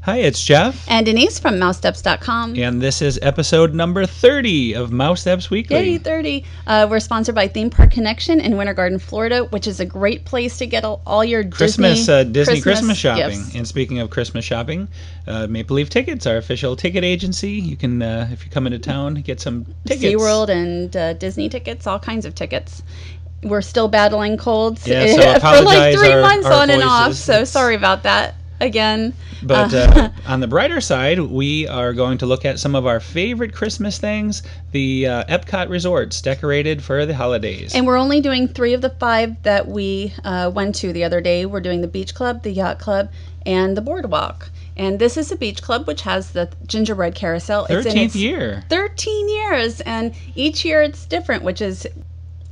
Hi, it's Jeff. And Denise from MouseSteps.com. And this is episode number 30 of Mouse Steps Weekly. Yay, 30. We're sponsored by Theme Park Connection in Winter Garden, Florida, which is a great place to get all your Disney Christmas shopping. Gifts. And speaking of Christmas shopping, Maple Leaf Tickets, our official ticket agency. You can, if you come into town, get some tickets. SeaWorld and Disney tickets, all kinds of tickets. We're still battling colds yeah, so for like 3 months our on and off, voices. so sorry about that again. But on the brighter side, we are going to look at some of our favorite Christmas things, the Epcot resorts decorated for the holidays. And we're only doing 3 of the 5 that we went to the other day. We're doing the Beach Club, the Yacht Club, and the Boardwalk. And this is the Beach Club, which has the gingerbread carousel. 13th year. 13 years, and each year it's different, which is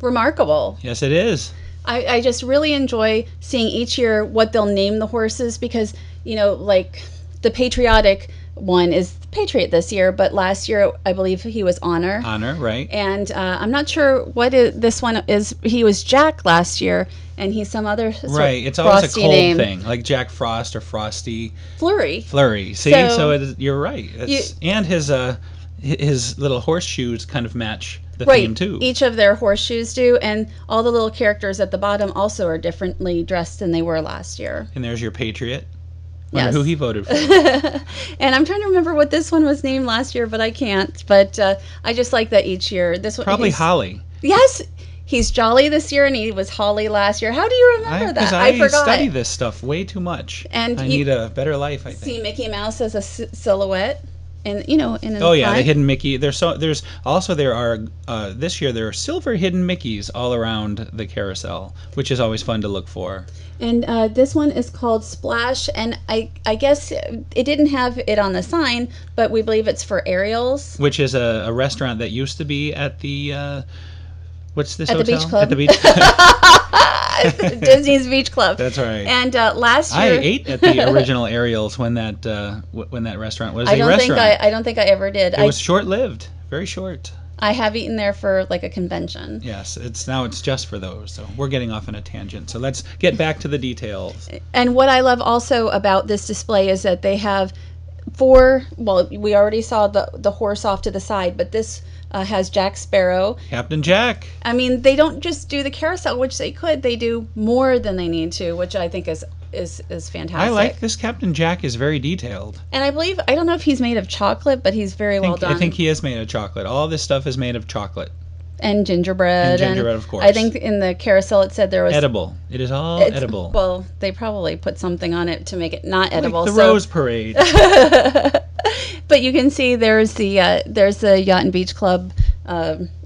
remarkable. Yes, it is. I just really enjoy seeing each year what they'll name the horses because, you know, like the patriotic one is Patriot this year, but last year I believe he was Honor. Honor, right. And I'm not sure what this one is. He was Jack last year, and he's some other right. It's always a cold name. thing, like Jack Frost or Frosty. Flurry. See, so you're right. And his little horseshoes kind of match the theme too. Each of their horseshoes do, and all the little characters at the bottom also are differently dressed than they were last year. And there's your Patriot. Wonder Yes. who he voted for. And I'm trying to remember what this one was named last year, but I can't. But I just like that each year. This one Probably Holly. Yes, he's Jolly this year, and he was Holly last year. How do you remember that? I forgot. I study this stuff way too much. And I need a better life, I think. See Mickey Mouse as a silhouette. And in oh yeah, front. the hidden Mickey. There are this year there are silver hidden Mickeys all around the carousel, which is always fun to look for. And this one is called Splash, and I guess it didn't have it on the sign, but we believe it's for Ariel's. Which is a restaurant that used to be at the what's this hotel? The Beach Club. At the Beach Disney's Beach Club. That's right. And last year I ate at the original Ariel's when that restaurant was a restaurant. I don't think I ever did. It was short-lived, very short. I have eaten there for like a convention. Yes, it's just for those. So we're getting off on a tangent. So let's get back to the details. And what I love also about this display is that they have 4. Well, we already saw the horse off to the side, but this has Jack Sparrow. Captain Jack. I mean, they don't just do the carousel, which they could. They do more than they need to, which I think is fantastic. I like this. Captain Jack is very detailed. And I don't know if he's made of chocolate, but he's very well done. I think he is made of chocolate. All this stuff is made of chocolate. And gingerbread. And gingerbread, of course. I think in the carousel it said there was... Edible. It is all edible. Well, they probably put something on it to make it not edible. Like the Rose Parade. But you can see there's the Yacht and Beach Club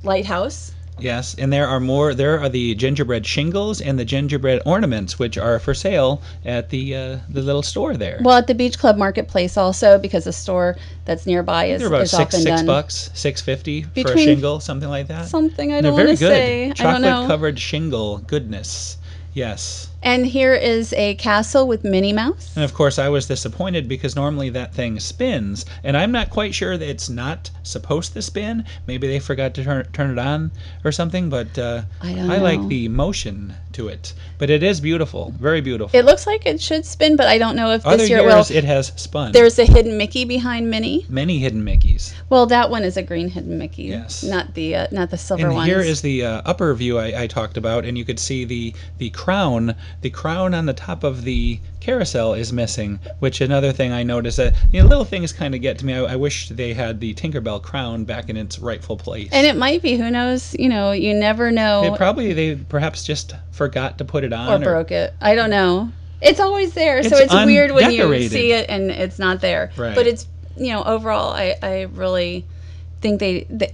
lighthouse. Yes, and there are the gingerbread shingles and the gingerbread ornaments, which are for sale at the little store there. Well, at the Beach Club Marketplace also, because the store that's nearby is about often done. $6, $6.50 for a shingle, something like that. Something I don't want to say. Chocolate I don't know. covered shingle goodness. Yes. And here is a castle with Minnie Mouse. And of course, I was disappointed because normally that thing spins, and I'm not quite sure that it's not supposed to spin. Maybe they forgot to turn it on or something, but I like the motion to it. But it is beautiful, very beautiful. It looks like it should spin, but I don't know if this year it will. Other years it has spun. There's a hidden Mickey behind Minnie. Many hidden Mickeys. Well, that one is a green hidden Mickey. Yes. Not the silver and ones. Here is the upper view I talked about, and you could see the crown. The crown on the top of the carousel is missing, which another thing I noticed that little things kind of get to me. I wish they had the Tinkerbell crown back in its rightful place. And it might be, who knows? You never know. They perhaps just forgot to put it on or broke it. I don't know. It's always there, so It's it's weird when you undecorated. see it and it's not there. Right. But it's overall, I really think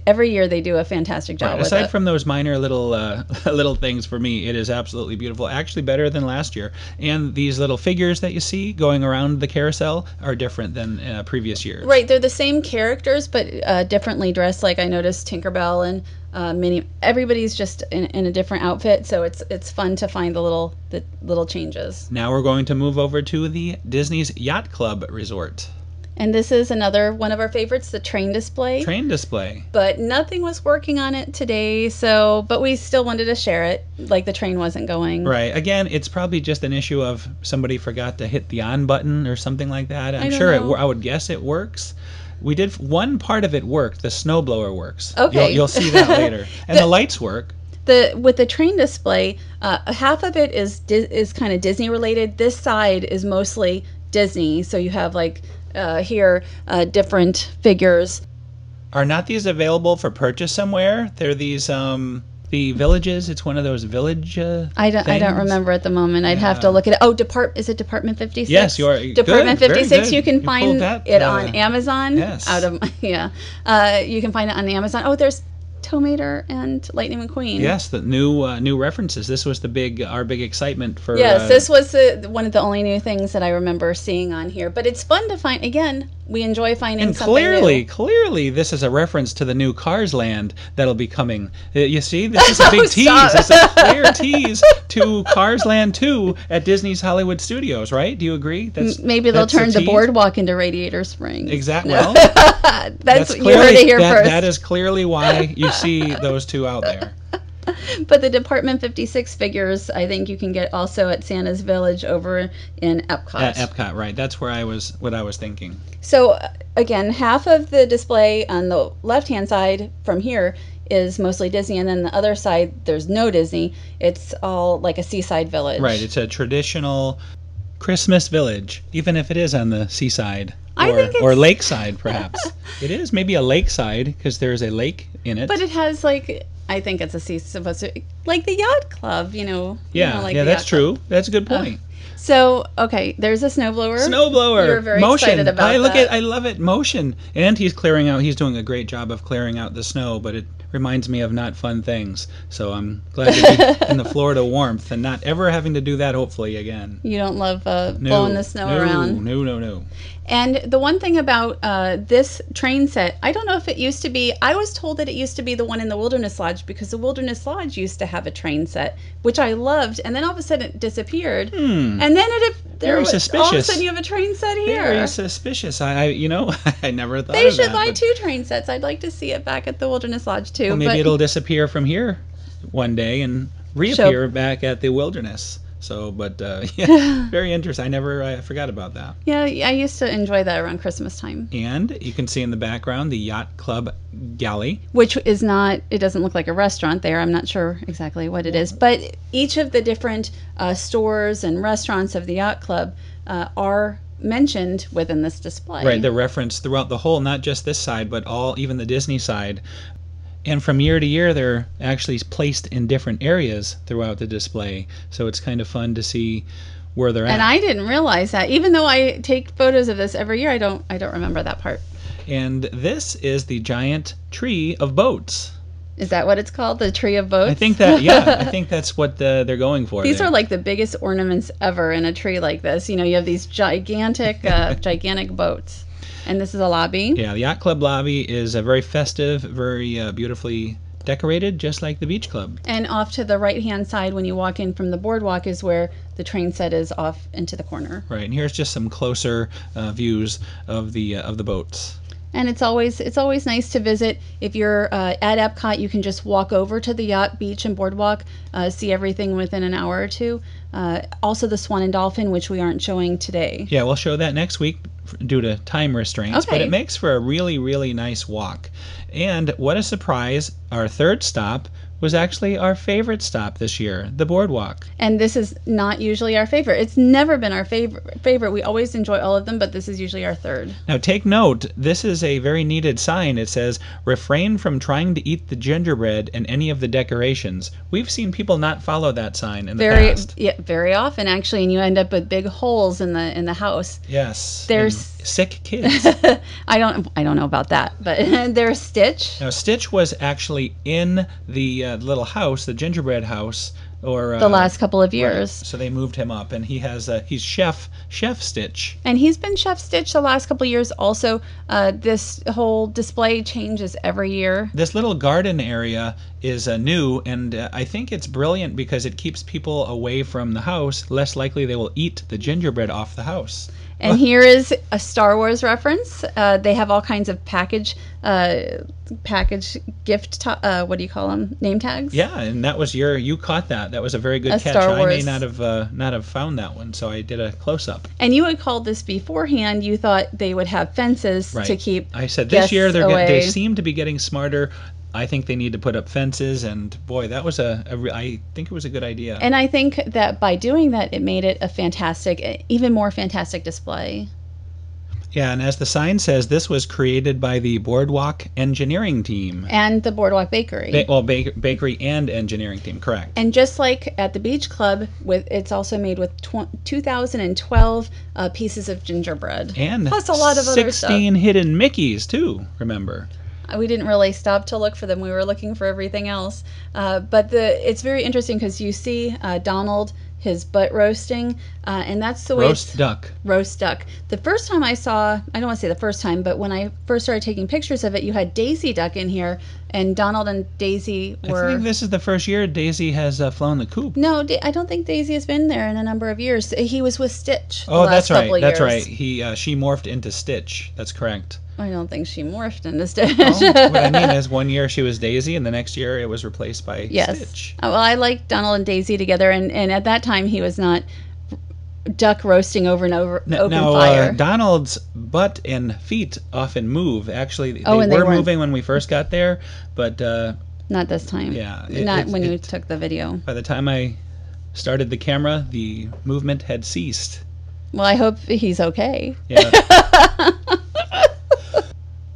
every year they do a fantastic job with Aside it. from those minor little things, for me, it is absolutely beautiful. Actually, better than last year. And these little figures that you see going around the carousel are different than previous years. Right, they're the same characters, but differently dressed. Like I noticed Tinkerbell and Minnie. Everybody's just in a different outfit, so it's fun to find the little changes. Now we're going to move over to the Disney's Yacht Club Resort. And this is another one of our favorites, the train display. Train display. But nothing was working on it today, so but we still wanted to share it, like the train wasn't going. Right. Again, it's probably just an issue of somebody forgot to hit the on button or something like that. I'm sure I would guess it works. We did one part of it worked. The snowblower works. Okay. You'll see that later. And the lights work. With the train display, half of it is kind of Disney related. This side is mostly Disney, so you have like here different figures. Are not these available for purchase somewhere? They're these the villages. It's one of those village. I don't remember at the moment. I'd have to look at it. Oh, is it Department 56? Yes, you are. Department good, 56. You can find that, it on Amazon. Yes. You can find it on Amazon. Oh, there's Tow Mater and Lightning McQueen. Yes, the new references. This was our big excitement for. Yes, this was one of the only new things that I remember seeing on here. But it's fun to find. Again, we enjoy finding and something new. Clearly, this is a reference to the new Cars Land that'll be coming. You see, this is a big tease. Stop. It's a clear tease to Cars Land 2 at Disney's Hollywood Studios, right? Do you agree? Maybe they'll turn the boardwalk into Radiator Springs. Exactly. No. Well, that's you heard it here first. That is clearly why you see those two out there. But the Department 56 figures, I think you can get also at Santa's Village over in Epcot. At Epcot, right? That's what I was thinking. So again, half of the display on the left-hand side from here is mostly Disney, and then the other side there's no Disney. It's all like a seaside village. Right. It's a traditional Christmas village, even if it is on the seaside. Or lakeside, perhaps. It is maybe a lakeside because there's a lake in it. But it has I think it's supposed to like the yacht club, Yeah, that's true. That's a good point. So okay, there's a snowblower. You're very motion. excited about I love it. Motion, and he's clearing out. He's doing a great job of clearing out the snow, but it reminds me of not fun things. So I'm glad to be in the Florida warmth and not ever having to do that. Hopefully again. You don't love blowing the snow around. No. And the one thing about this train set, I don't know if it used to be, I was told that it used to be the one in the Wilderness Lodge because the Wilderness Lodge used to have a train set, which I loved, and then all of a sudden it disappeared. And then Very suspicious. All of a sudden you have a train set here. Very suspicious. I never thought they of that. They should buy 2 train sets. I'd like to see it back at the Wilderness Lodge too. Well, maybe it'll disappear from here one day and reappear back at the Wilderness. So, but yeah, very interesting. I forgot about that. Yeah, I used to enjoy that around Christmas time. And you can see in the background the Yacht Club Galley. Which is not, it doesn't look like a restaurant there. I'm not sure exactly what it is. But each of the different stores and restaurants of the Yacht Club are mentioned within this display. Right, they're referenced throughout the whole, not just this side, but even the Disney side. And from year to year, they're actually placed in different areas throughout the display. So it's kind of fun to see where they're at. And I didn't realize that. Even though I take photos of this every year, I don't remember that part. And this is the giant tree of boats. Is that what it's called? The tree of boats? I think that, yeah. I think that's what they're going for. These are like the biggest ornaments ever in a tree like this. You have these gigantic boats. And this is a lobby. Yeah, the Yacht Club lobby is a very festive, very beautifully decorated, just like the Beach Club. And off to the right-hand side, when you walk in from the boardwalk, is where the train set is off into the corner. Right, and here's just some closer views of the boats. And it's always nice to visit. If you're at Epcot, you can just walk over to the yacht, beach, and boardwalk, see everything within an hour or two. Also the Swan and Dolphin, which we aren't showing today. Yeah, we'll show that next week due to time restraints, okay. But it makes for a really, really nice walk. And what a surprise, our third stop was actually our favorite stop this year, the boardwalk. And this is not usually our favorite. It's never been our favorite. We always enjoy all of them, but this is usually our third. Now take note, this is a very needed sign. It says, refrain from trying to eat the gingerbread and any of the decorations. We've seen people not follow that sign in the past. Yeah, very often actually, and you end up with big holes in the house. Yes. There's sick kids. I don't know about that, but there's Stitch. Now Stitch was actually in the little house, the gingerbread house, or the last couple of years. Right. So they moved him up, and he's Chef Stitch. And he's been Chef Stitch the last couple of years. Also, this whole display changes every year. This little garden area is new, and I think it's brilliant because it keeps people away from the house. Less likely they will eat the gingerbread off the house. And here is a Star Wars reference. They have all kinds of package gift, what do you call them? Name tags? Yeah, and that was you caught that. That was a very good catch. Star Wars. I may not have found that one, so I did a close-up. And you had called this beforehand. You thought they would have fences to keep I said this year away. They seem to be getting smarter. I think they need to put up fences, and boy, that was I think it was a good idea. And I think that by doing that, it made it a fantastic, even more fantastic display. Yeah, and as the sign says, this was created by the Boardwalk Engineering Team. And the Boardwalk Bakery. Bakery and engineering team, correct. And just like at the Beach Club, it's also made with 2012 pieces of gingerbread. And plus a lot of other stuff. 16 hidden Mickeys, too, remember. We didn't really stop to look for them. We were looking for everything else. But it's very interesting because you see Donald, his butt roasting, and that's the way roast duck. The first time I saw, I don't want to say the first time, but when I first started taking pictures of it, you had Daisy Duck in here, and Donald and Daisy were... I think this is the first year Daisy has flown the coop. No, I don't think Daisy has been there in a number of years. He was with Stitch the last last couple of years. That's right. She morphed into Stitch. That's correct. I don't think she morphed into Stitch. What I mean is one year she was Daisy, and the next year it was replaced by Stitch. Well, I like Donald and Daisy together, and at that time he was not duck roasting over and over open fire. Donald's butt and feet often move. Actually, they were moving when we first got there, but not this time. Yeah, not when you took the video. By the time I started the camera, the movement had ceased. Well, I hope he's okay. Yeah.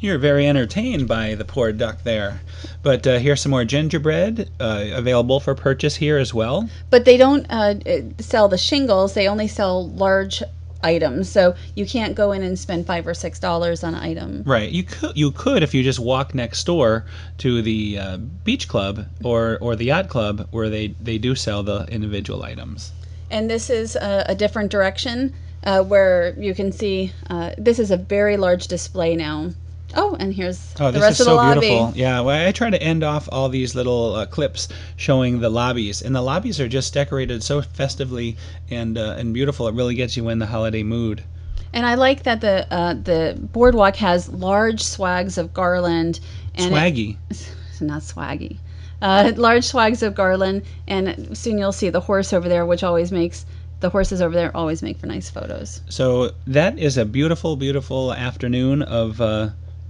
You're very entertained by the poor duck there. But here's some more gingerbread available for purchase here as well. But they don't sell the shingles. They only sell large items. So you can't go in and spend $5 or $6 on an item. Right. You could if you just walk next door to the beach club or the yacht club where they do sell the individual items. And this is a different direction where you can see this is a very large display now. Oh, and here's the rest of the lobby. This is so beautiful. Yeah, well, I try to end off all these little clips showing the lobbies, and the lobbies are just decorated so festively and beautiful. It really gets you in the holiday mood. And I like that the boardwalk has large swags of garland. And swaggy. It's not swaggy. Large swags of garland, and soon you'll see the horse over there, which always makes... The horses over there always make for nice photos. So that is a beautiful, beautiful afternoon of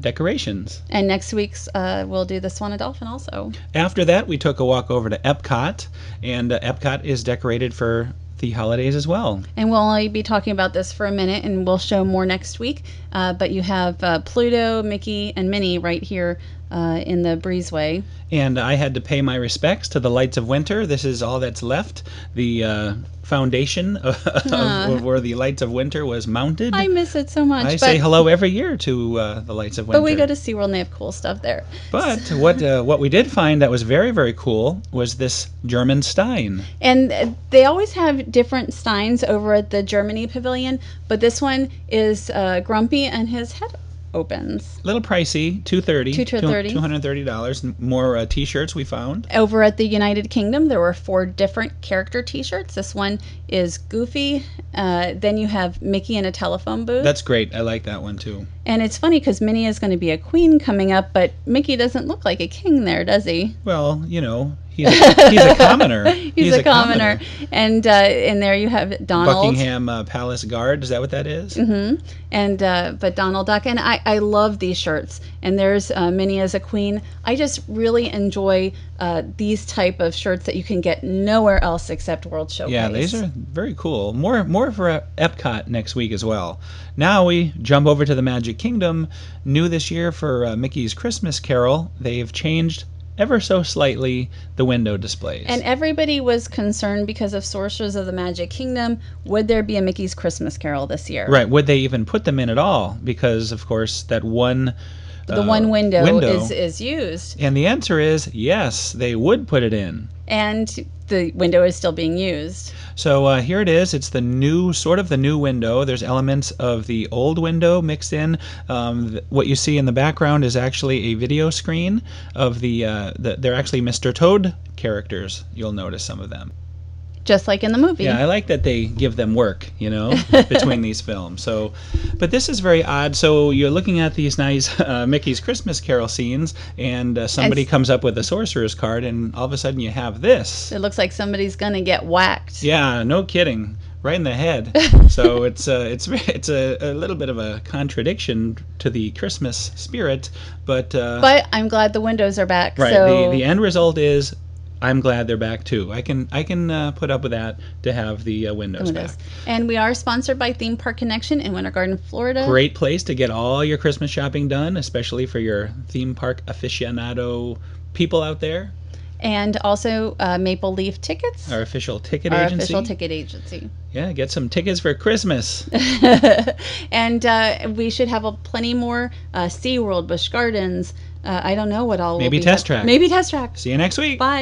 decorations. And next week's we'll do the Swan and Dolphin also. After that, we took a walk over to Epcot, and Epcot is decorated for the holidays as well. And we'll only be talking about this for a minute, and we'll show more next week. But you have Pluto, Mickey, and Minnie right here in the breezeway. And I had to pay my respects to the Lights of Winter. This is all that's left. The foundation of where the Lights of Winter was mounted. I miss it so much. I say hello every year to the Lights of Winter. But we go to SeaWorld and they have cool stuff there. But what we did find that was very, very cool was this German Stein. And they always have different Steins over at the Germany Pavilion, but this one is Grumpy and his head opens. Little pricey, $230. More T-shirts we found. Over at the United Kingdom, there were 4 different character T-shirts. This one is Goofy. Then you have Mickey in a telephone booth. That's great. I like that one too. And it's funny because Minnie is going to be a queen coming up, but Mickey doesn't look like a king there, does he? Well, you know, he's a commoner. He's a commoner. And there you have Donald. Buckingham Palace Guard. Is that what that is? Mm-hmm. And but Donald Duck. And I love these shirts. And there's Minnie as a queen. I just really enjoy these type of shirts that you can get nowhere else except World Showcase. Yeah, these are very cool. More for Epcot next week as well. Now we jump over to the Magic Kingdom. New this year for Mickey's Christmas Carol, they've changed ever so slightly the window displays. And everybody was concerned because of Sorcerers of the Magic Kingdom. Would there be a Mickey's Christmas Carol this year? Right. Would they even put them in at all? Because, of course, that one... The one window is used. And the answer is yes, they would put it in. And the window is still being used. So here it is. It's the new window. There's elements of the old window mixed in. What you see in the background is actually a video screen of they're actually Mr. Toad characters. You'll notice some of them. just like in the movie. Yeah, I like that they give them work, between these films. So, but this is very odd. So you're looking at these nice Mickey's Christmas Carol scenes, and somebody comes up with a sorcerer's card, and all of a sudden you have this. It looks like somebody's gonna get whacked. Yeah, no kidding. Right in the head. So it's a little bit of a contradiction to the Christmas spirit, but I'm glad the windows are back. right. So The end result is I'm glad they're back too. I can put up with that to have the windows back. And we are sponsored by Theme Park Connection in Winter Garden, Florida. Great place to get all your Christmas shopping done, especially for your theme park aficionado people out there. And also Maple Leaf Tickets. Our official ticket Our agency. official ticket agency. Yeah, get some tickets for Christmas. And we should have plenty more SeaWorld, Busch Gardens. I don't know what all. Maybe Test Track. Maybe Test Track. See you next week. Bye.